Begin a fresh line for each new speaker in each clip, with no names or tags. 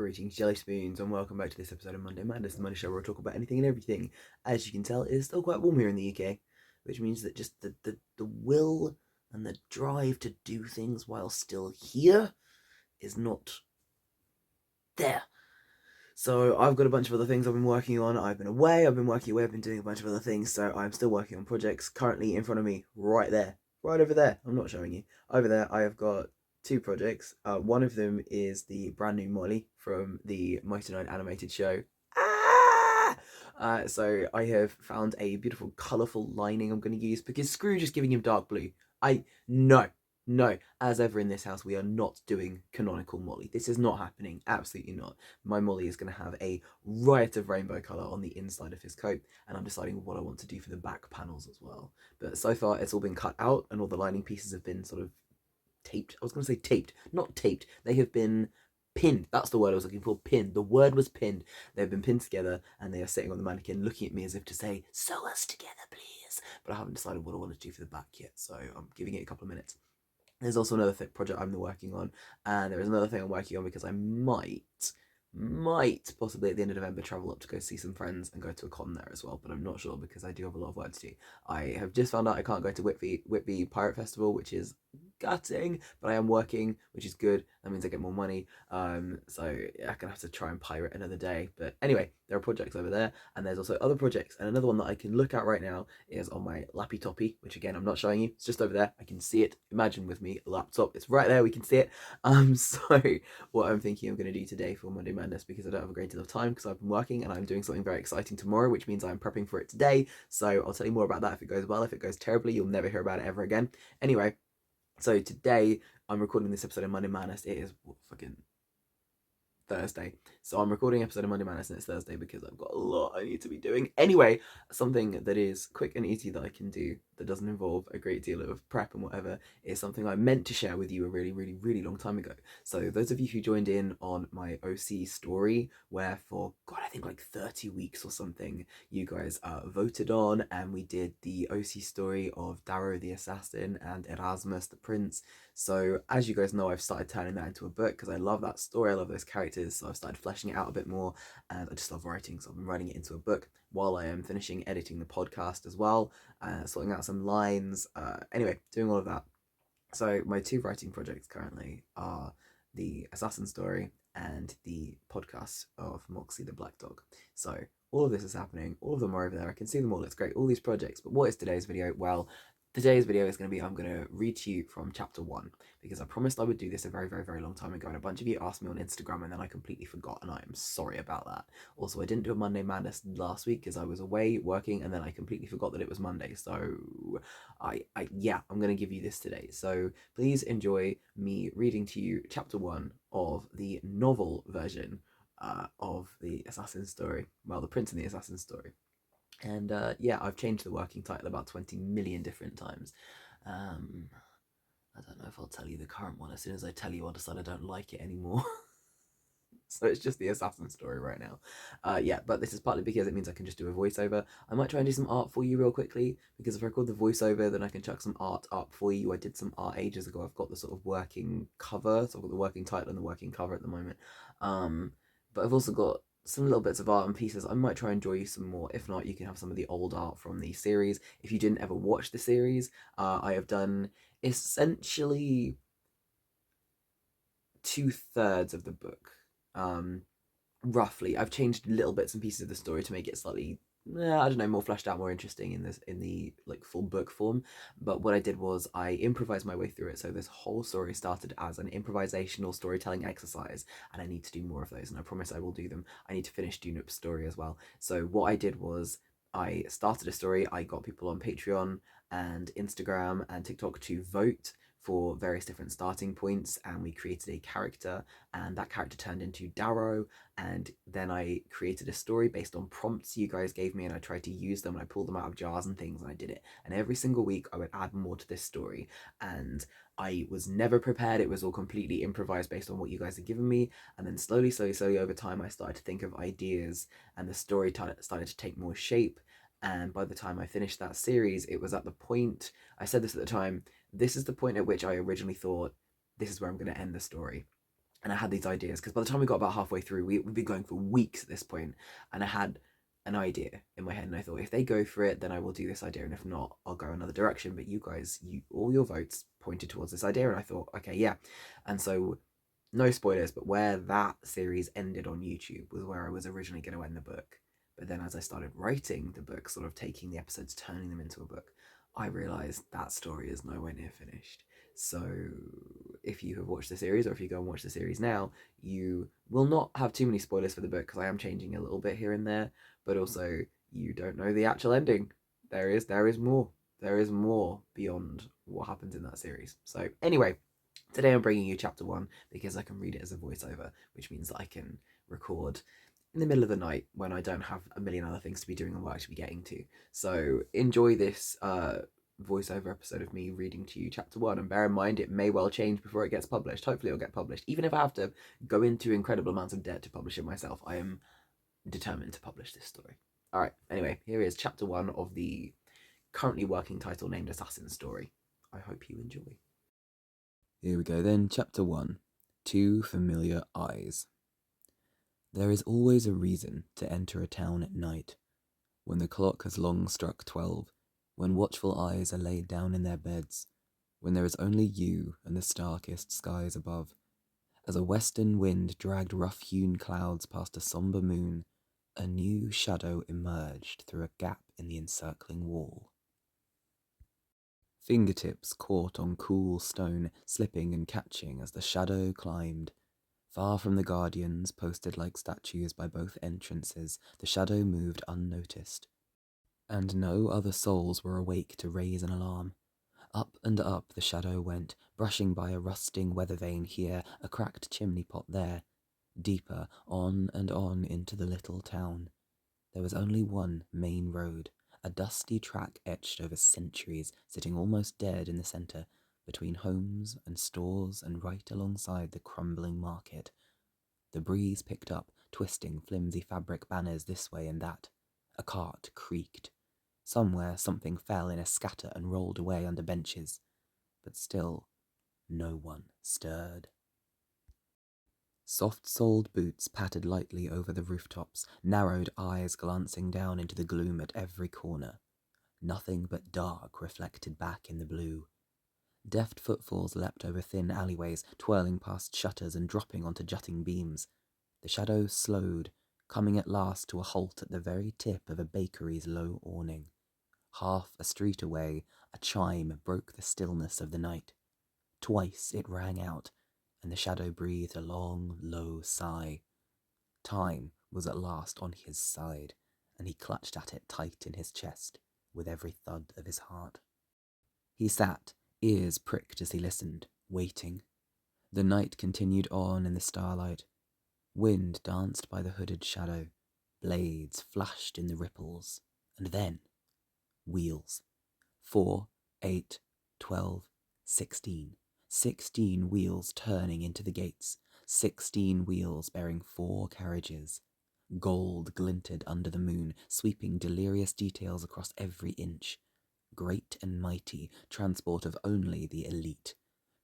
Greetings, jelly spoons, and welcome back to this episode of Monday Madness, the Monday show where I talk about anything and everything. As you can tell, it is still quite warm here in the UK, which means that just the will and the drive to do things while still here is not there. So I've got a bunch of other things I've been working on. I've been away, I've been working away, I've been doing a bunch of other things, so I'm still working on projects currently in front of me, right there. Right over there. I'm not showing you. Over there, I have got two projects. One of them is the brand new Molly from the Mighty Nine animated show. Ah! So I have found a beautiful, colourful lining I'm going to use because screw just giving him dark blue. No, as ever in this house, we are not doing canonical Molly. This is not happening. Absolutely not. My Molly is going to have a riot of rainbow colour on the inside of his coat, and I'm deciding what I want to do for the back panels as well. But so far, it's all been cut out, and all the lining pieces have been sort of taped. I was going to say taped, not taped. They have been pinned. That's the word I was looking for. Pinned. The word was pinned. They've been pinned together, and they are sitting on the mannequin looking at me as if to say, sew us together, please. But I haven't decided what I want to do for the back yet, so I'm giving it a couple of minutes. There's also another project I'm working on, and there is another thing I'm working on because I might possibly at the end of November travel up to go see some friends and go to a con there as well, but I'm not sure because I do have a lot of work to do. I have just found out I can't go to Whitby Pirate Festival, which is gutting, but I am working, which is good. That means I get more money. So I'm gonna have to try and pirate another day. But anyway, there are projects over there, and there's also other projects. And another one that I can look at right now is on my lappy toppy, which again I'm not showing you. It's just over there. I can see it. Imagine with me a laptop. It's right there. We can see it. So what I'm thinking I'm gonna do today for Monday Madness, because I don't have a great deal of time because I've been working and I'm doing something very exciting tomorrow, which means I'm prepping for it today. So I'll tell you more about that if it goes well. If it goes terribly, you'll never hear about it ever again. Anyway. So today I'm recording this episode of Monday Madness. It is fucking Thursday. So I'm recording an episode of Monday Madness and it's Thursday because I've got a lot I need to be doing. Anyway, something that is quick and easy that I can do that doesn't involve a great deal of prep and whatever is something I meant to share with you a really long time ago. So those of you who joined in on my OC story, where for God, I think like 30 weeks or something, you guys voted on, and we did the OC story of Darrow the Assassin and Erasmus the Prince. So as you guys know, I've started turning that into a book because I love that story, I love those characters, so I've started fleshing it out a bit more, and I just love writing, so I've been writing it into a book while I am finishing editing the podcast as well, sorting out some lines, anyway, doing all of that. So my two writing projects currently are the Assassin story and the podcast of Moxie the Black Dog. So all of this is happening, all of them are over there, I can see them all, it's great, all these projects. But what is today's video? Well, today's video is going to be, I'm going to read to you from chapter 1, because I promised I would do this a very long time ago, and a bunch of you asked me on Instagram, and then I completely forgot, and I am sorry about that. Also, I didn't do a Monday Madness last week because I was away working, and then I completely forgot that it was Monday, so yeah, I'm going to give you this today. So please enjoy me reading to you chapter 1 of the novel version of the Assassin story, well, the Prince and the Assassin story. And yeah, I've changed the working title about 20 million different times. I don't know if I'll tell you the current one. As soon as I tell you, I'll decide I don't like it anymore. So it's just the Assassin story right now. Yeah, but this is partly because it means I can just do a voiceover. I might try and do some art for you real quickly, because if I record the voiceover, then I can chuck some art up for you. I did some art ages ago. I've got the sort of working cover, so I've got the working title and the working cover at the moment. But I've also got some little bits of art and pieces. I might try and draw you some more. If not, you can have some of the old art from the series. If you didn't ever watch the series, I have done essentially 2/3 of the book. Roughly. I've changed little bits and pieces of the story to make it slightly, I don't know, more fleshed out, more interesting in the like full book form. But what I did was I improvised my way through it. So this whole story started as an improvisational storytelling exercise, and I need to do more of those, and I promise I will do them. I need to finish Dunup's story as well. So what I did was I started a story. I got people on Patreon and Instagram and TikTok to vote for various different starting points, and we created a character, and that character turned into Darrow, and then I created a story based on prompts you guys gave me, and I tried to use them, and I pulled them out of jars and things, and I did it. And every single week I would add more to this story, and I was never prepared. It was all completely improvised based on what you guys had given me. And then slowly over time, I started to think of ideas, and the story started to take more shape. And by the time I finished that series, it was at the point, I said this at the time, this is the point at which I originally thought, this is where I'm going to end the story. and I had these ideas because by the time we got about halfway through, we'd been going for weeks at this point, and I had an idea in my head, and I thought if they go for it, then I will do this idea, and if not, I'll go another direction. But you guys, all your votes pointed towards this idea, and I thought, okay, yeah. And so, no spoilers, but where that series ended on YouTube was where I was originally going to end the book. But then as I started writing the book, sort of taking the episodes, turning them into a book, I realized that story is nowhere near finished. So if you have watched the series, or if you go and watch the series now, you will not have too many spoilers for the book because I am changing a little bit here and there, but also you don't know the actual ending. There is more. There is more beyond what happens in that series. So anyway, today I'm bringing you chapter 1 because I can read it as a voiceover, which means that I can record in the middle of the night when I don't have a million other things to be doing and work to be getting to. So enjoy this voiceover episode of me reading to you chapter 1, and bear in mind it may well change before it gets published. Hopefully it'll get published. Even if I have to go into incredible amounts of debt to publish it myself, I am determined to publish this story. Alright, anyway, here is chapter 1 of the currently working title named Assassin's Story. I hope you enjoy. Here we go then, chapter 1. Two Familiar Eyes. There is always a reason to enter a town at night, when the clock has long struck 12, when watchful eyes are laid down in their beds, when there is only you and the star-kissed skies above. As a western wind dragged rough-hewn clouds past a sombre moon, a new shadow emerged through a gap in the encircling wall. Fingertips caught on cool stone, slipping and catching as the shadow climbed. Far from the guardians, posted like statues by both entrances, the shadow moved unnoticed. And no other souls were awake to raise an alarm. Up and up the shadow went, brushing by a rusting weather vane here, a cracked chimney pot there. Deeper, on and on into the little town. There was only one main road, a dusty track etched over centuries, sitting almost dead in the centre, between homes and stores and right alongside the crumbling market. The breeze picked up, twisting flimsy fabric banners this way and that. A cart creaked. Somewhere something fell in a scatter and rolled away under benches. But still, no one stirred. Soft-soled boots pattered lightly over the rooftops, narrowed eyes glancing down into the gloom at every corner. Nothing but dark reflected back in the blue. Deft footfalls leapt over thin alleyways, twirling past shutters and dropping onto jutting beams. The shadow slowed, coming at last to a halt at the very tip of a bakery's low awning. Half a street away, a chime broke the stillness of the night. Twice it rang out, and the shadow breathed a long, low sigh. Time was at last on his side, and he clutched at it tight in his chest, with every thud of his heart. He sat, ears pricked as he listened, waiting. The night continued on in the starlight. Wind danced by the hooded shadow. Blades flashed in the ripples. And then, wheels. 4, 8, 12, 16. 16 wheels turning into the gates. 16 wheels bearing 4 carriages. Gold glinted under the moon, sweeping delirious details across every inch. Great and mighty, transport of only the elite.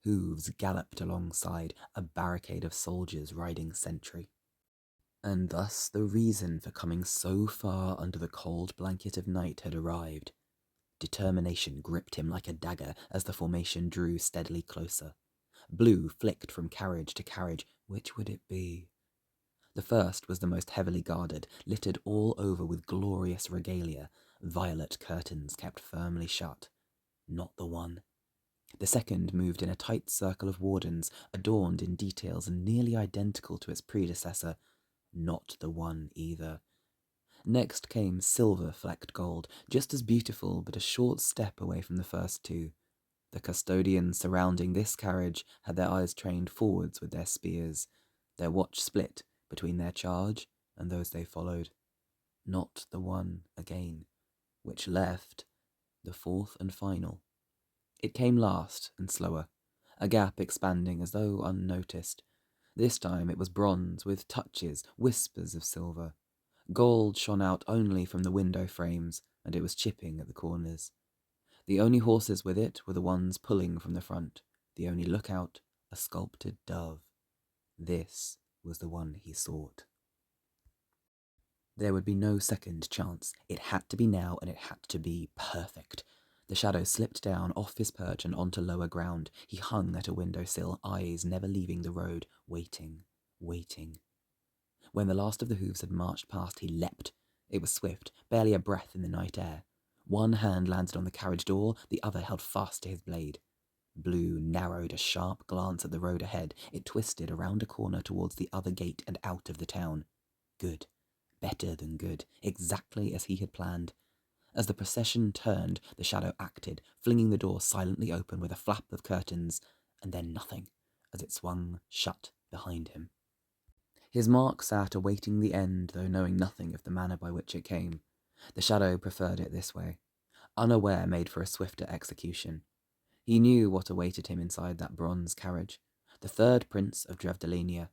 Hooves galloped alongside, a barricade of soldiers riding sentry. And thus the reason for coming so far under the cold blanket of night had arrived. Determination gripped him like a dagger as the formation drew steadily closer. Blue flicked from carriage to carriage. Which would it be? The first was the most heavily guarded, littered all over with glorious regalia. Violet curtains kept firmly shut. Not the one. The second moved in a tight circle of wardens, adorned in details nearly identical to its predecessor. Not the one either. Next came silver-flecked gold, just as beautiful but a short step away from the first two. The custodians surrounding this carriage had their eyes trained forwards with their spears, their watch split between their charge and those they followed. Not the one again, which left the fourth and final. It came last and slower, a gap expanding as though unnoticed. This time it was bronze with touches, whispers of silver. Gold shone out only from the window frames, and it was chipping at the corners. The only horses with it were the ones pulling from the front, the only lookout a sculpted dove. This was the one he sought. There would be no second chance. It had to be now, and it had to be perfect. The shadow slipped down off his perch and onto lower ground. He hung at a windowsill, eyes never leaving the road, waiting, waiting. When the last of the hooves had marched past, he leapt. It was swift, barely a breath in the night air. One hand landed on the carriage door, the other held fast to his blade. Blue narrowed a sharp glance at the road ahead. It twisted around a corner towards the other gate and out of the town. Good. Better than good. Exactly as he had planned. As the procession turned, the shadow acted, flinging the door silently open with a flap of curtains, and then nothing, as it swung shut behind him. His mark sat awaiting the end, though knowing nothing of the manner by which it came. The shadow preferred it this way. Unaware made for a swifter execution. He knew what awaited him inside that bronze carriage. The third prince of Drevdalenia.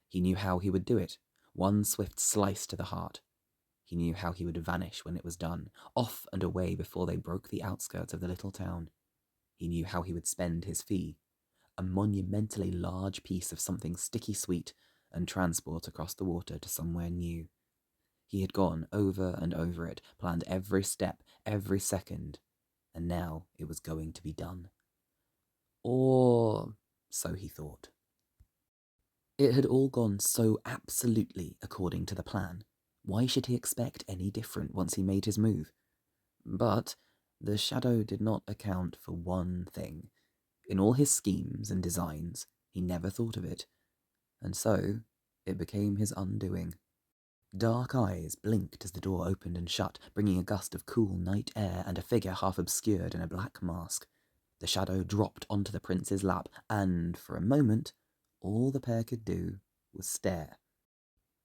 He knew how he would do it. One swift slice to the heart. He knew how he would vanish when it was done, off and away before they broke the outskirts of the little town. He knew how he would spend his fee. A monumentally large piece of something sticky sweet, and transport across the water to somewhere new. He had gone over and over it, planned every step, every second, and now it was going to be done. Or so he thought. It had all gone so absolutely according to the plan. Why should he expect any different once he made his move? But the shadow did not account for one thing. In all his schemes and designs, he never thought of it, and so it became his undoing. Dark eyes blinked as the door opened and shut, bringing a gust of cool night air and a figure half obscured in a black mask. The shadow dropped onto the prince's lap, and, for a moment, all the pair could do was stare.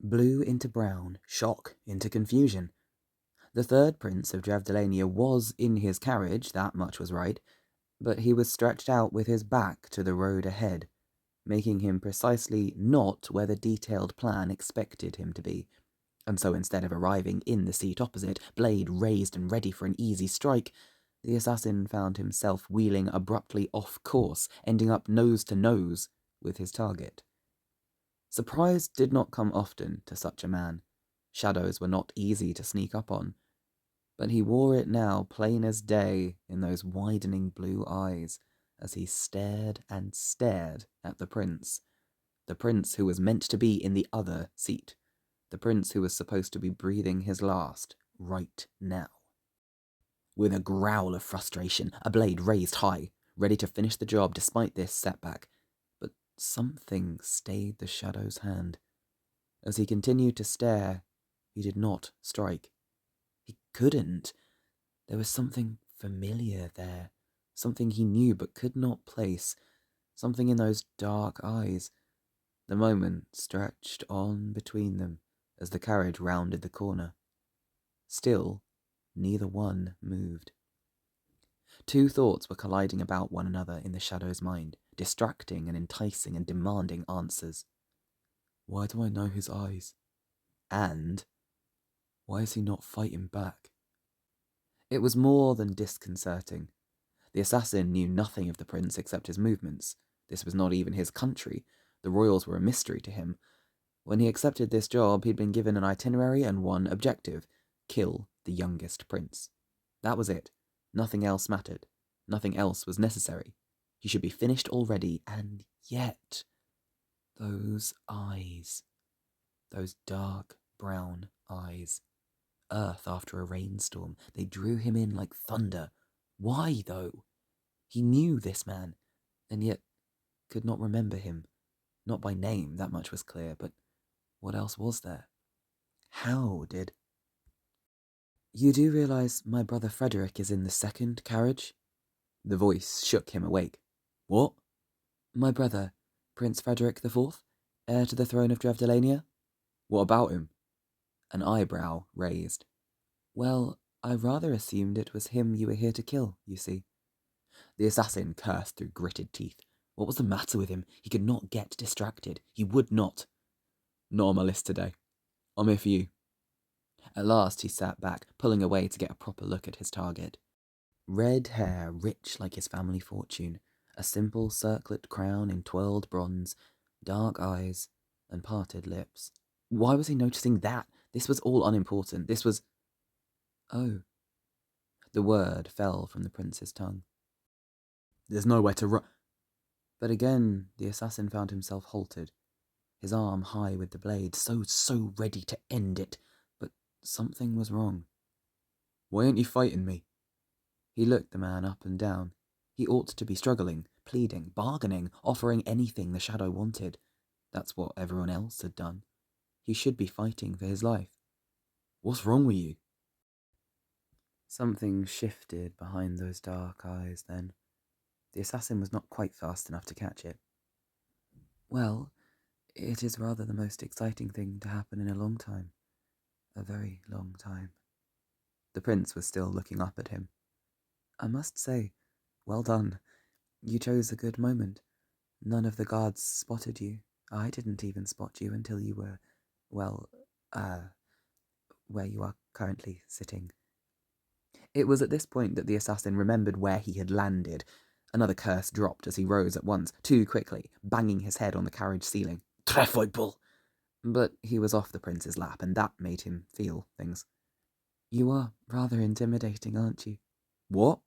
Blue into brown, shock into confusion. The third prince of Drevdalenia was in his carriage, that much was right, but he was stretched out with his back to the road ahead, making him precisely not where the detailed plan expected him to be. And so instead of arriving in the seat opposite, blade raised and ready for an easy strike, the assassin found himself wheeling abruptly off course, ending up nose to nose with his target. Surprise did not come often to such a man. Shadows were not easy to sneak up on, but he wore it now plain as day in those widening blue eyes as he stared and stared at the prince who was meant to be in the other seat, the prince who was supposed to be breathing his last right now. With a growl of frustration, a blade raised high, ready to finish the job despite this setback, but something stayed the shadow's hand. As he continued to stare, he did not strike. He couldn't. There was something familiar there, something he knew but could not place, something in those dark eyes. The moment stretched on between them as the carriage rounded the corner. Still, neither one moved. Two thoughts were colliding about one another in the shadow's mind, distracting and enticing and demanding answers. Why do I know his eyes? And why is he not fighting back? It was more than disconcerting. The assassin knew nothing of the prince except his movements. This was not even his country. The royals were a mystery to him. When he accepted this job, he'd been given an itinerary and one objective: kill the youngest prince. That was it. Nothing else mattered. Nothing else was necessary. He should be finished already, and yet... those eyes. Those dark brown eyes. Earth after a rainstorm. They drew him in like thunder. Why, though? He knew this man, and yet could not remember him. Not by name, that much was clear, but what else was there? How did... You do realize my brother Frederick is in the second carriage? The voice shook him awake. What? My brother, Prince Frederick IV, heir to the throne of Drevdalenia. What about him? An eyebrow raised. Well, I rather assumed it was him you were here to kill, you see. The assassin cursed through gritted teeth. What was the matter with him? He could not get distracted. He would not. Not on my list today. I'm here for you. At last he sat back, pulling away to get a proper look at his target. Red hair rich like his family fortune, a simple circlet crown in twirled bronze, Dark eyes and parted lips. Why was he noticing that? This was all unimportant. This was... Oh. The word fell from the prince's tongue. There's nowhere to run. But again, the assassin found himself halted, his arm high with the blade, so ready to end it. But something was wrong. Why aren't you fighting me? He looked the man up and down. He ought to be struggling, pleading, bargaining, offering anything the shadow wanted. That's what everyone else had done. He should be fighting for his life. What's wrong with you? Something shifted behind those dark eyes then. The assassin was not quite fast enough to catch it. Well, it is rather the most exciting thing to happen in a long time. A very long time. The prince was still looking up at him. I must say, well done. You chose a good moment. None of the guards spotted you. I didn't even spot you until you were, where you are currently sitting. It was at this point that the assassin remembered where he had landed. Another curse dropped as he rose at once, too quickly, banging his head on the carriage ceiling. Trefoil! But he was off the prince's lap, and that made him feel things. You are rather intimidating, aren't you? What?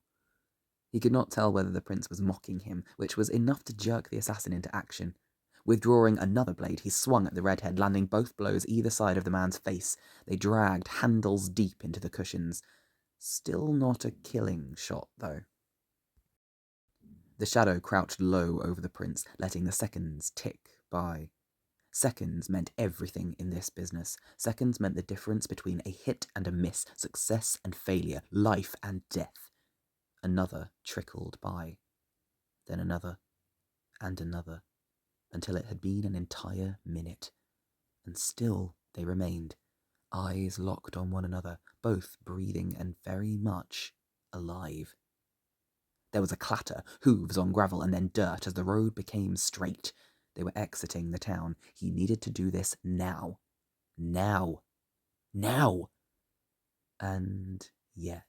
He could not tell whether the prince was mocking him, which was enough to jerk the assassin into action. Withdrawing another blade, he swung at the redhead, landing both blows either side of the man's face. They dragged handles deep into the cushions. Still not a killing shot, though. The shadow crouched low over the prince, letting the seconds tick by. Seconds meant everything in this business. Seconds meant the difference between a hit and a miss, success and failure, life and death. Another trickled by, then another, and another, until it had been an entire minute. And still they remained, eyes locked on one another, both breathing and very much alive. There was a clatter, hooves on gravel and then dirt as the road became straight. They were exiting the town. He needed to do this now. Now. Now. And yet...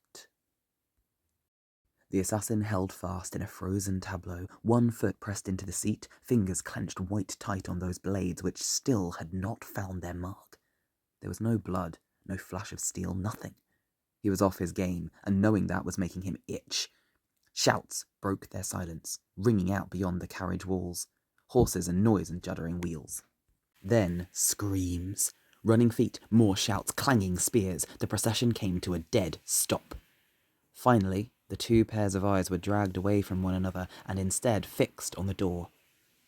The assassin held fast in a frozen tableau, one foot pressed into the seat, fingers clenched white tight on those blades which still had not found their mark. There was no blood, no flash of steel, nothing. He was off his game, and knowing that was making him itch. Shouts broke their silence, ringing out beyond the carriage walls. Horses and noise and juddering wheels. Then screams. Running feet, more shouts, clanging spears. The procession came to a dead stop. Finally, the two pairs of eyes were dragged away from one another and instead fixed on the door.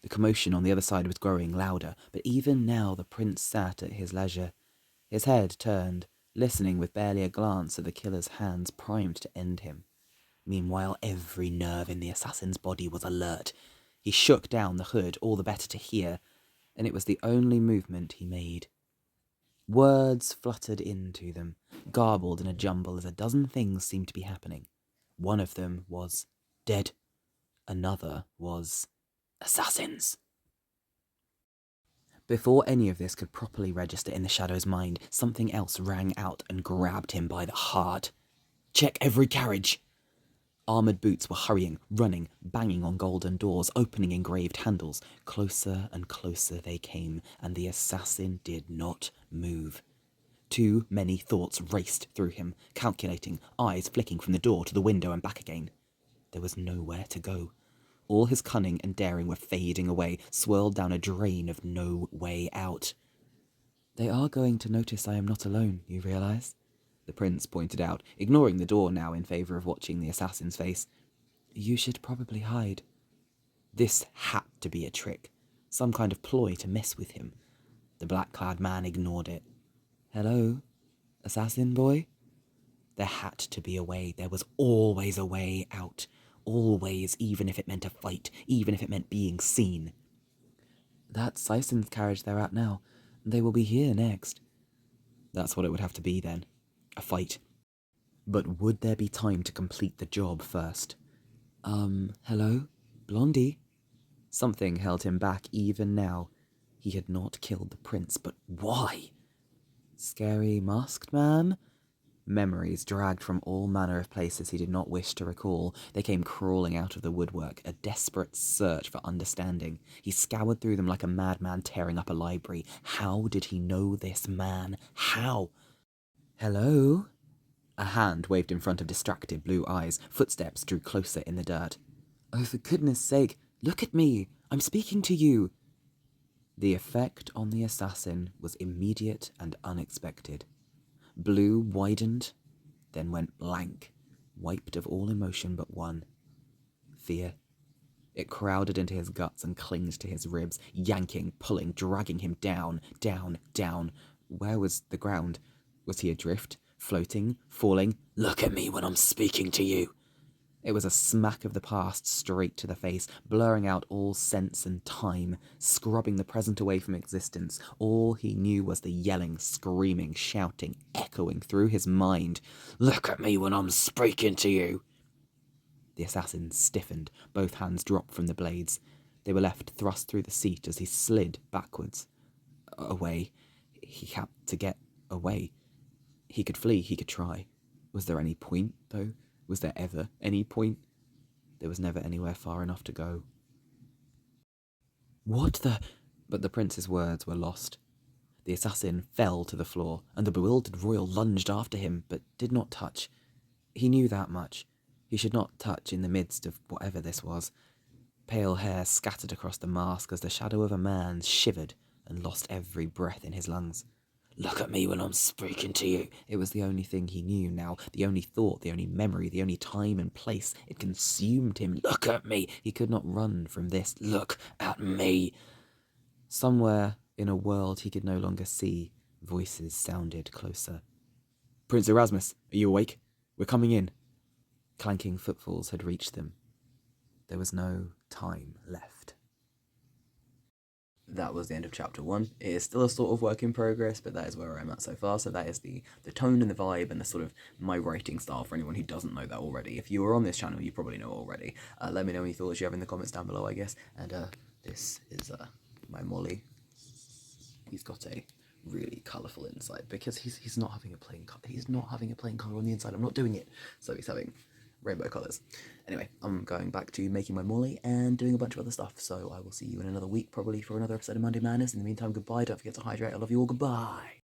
The commotion on the other side was growing louder, but even now the prince sat at his leisure. His head turned, listening with barely a glance at the killer's hands primed to end him. Meanwhile, every nerve in the assassin's body was alert. He shook down the hood, all the better to hear, and it was the only movement he made. Words fluttered into them, garbled in a jumble as a dozen things seemed to be happening. One of them was dead. Another was assassins. Before any of this could properly register in the shadow's mind, something else rang out and grabbed him by the heart. Check every carriage! Armoured boots were hurrying, running, banging on golden doors, opening engraved handles. Closer and closer they came, and the assassin did not move. Too many thoughts raced through him, calculating, eyes flicking from the door to the window and back again. There was nowhere to go. All his cunning and daring were fading away, swirled down a drain of no way out. They are going to notice I am not alone, you realise? The prince pointed out, ignoring the door now in favour of watching the assassin's face. You should probably hide. This had to be a trick, some kind of ploy to mess with him. The black-clad man ignored it. Hello, assassin boy? There had to be a way. There was always a way out. Always, even if it meant a fight, even if it meant being seen. That's Syson's carriage they're at now. They will be here next. That's what it would have to be then. A fight. But would there be time to complete the job first? Hello? Blondie? Something held him back even now. He had not killed the prince, but why? Scary masked man? Memories dragged from all manner of places he did not wish to recall. They came crawling out of the woodwork, a desperate search for understanding. He scoured through them like a madman tearing up a library. How did he know this man? How? Hello? A hand waved in front of distracted blue eyes. Footsteps drew closer in the dirt. Oh, for goodness sake, look at me! I'm speaking to you! The effect on the assassin was immediate and unexpected. Blue widened, then went blank, wiped of all emotion but one. Fear. It crowded into his guts and clinged to his ribs, yanking, pulling, dragging him down, down, down. Where was the ground? Was he adrift, floating, falling? Look at me when I'm speaking to you! It was a smack of the past straight to the face, blurring out all sense and time, scrubbing the present away from existence. All he knew was the yelling, screaming, shouting, echoing through his mind. Look at me when I'm speaking to you! The assassin stiffened, both hands dropped from the blades. They were left thrust through the seat as he slid backwards. Away. He had to get away. He could flee, he could try. Was there any point, though? Was there ever any point? There was never anywhere far enough to go. What the... But the prince's words were lost. The assassin fell to the floor, and the bewildered royal lunged after him, but did not touch. He knew that much. He should not touch in the midst of whatever this was. Pale hair scattered across the mask as the shadow of a man shivered and lost every breath in his lungs. Look at me when I'm speaking to you. It was the only thing he knew now, the only thought, the only memory, the only time and place. It consumed him. Look at me. He could not run from this. Look at me. Somewhere in a world he could no longer see, voices sounded closer. Prince Erasmus, are you awake? We're coming in. Clanking footfalls had reached them. There was no time left. That was the end of chapter 1. It is still a sort of work in progress, but that is where I'm at so far. So that is the tone and the vibe and the sort of my writing style for anyone who doesn't know that already. If you are on this channel, you probably know already. Let me know any thoughts you have in the comments down below, I guess. And this is my Molly. He's got a really colourful inside because he's not having a plain colour. He's not having a plain colour on the inside. I'm not doing it. So he's having rainbow colours. Anyway, I'm going back to making my Molly and doing a bunch of other stuff, so I will see you in another week, probably, for another episode of Monday Madness. In the meantime, goodbye, don't forget to hydrate, I love you all, goodbye!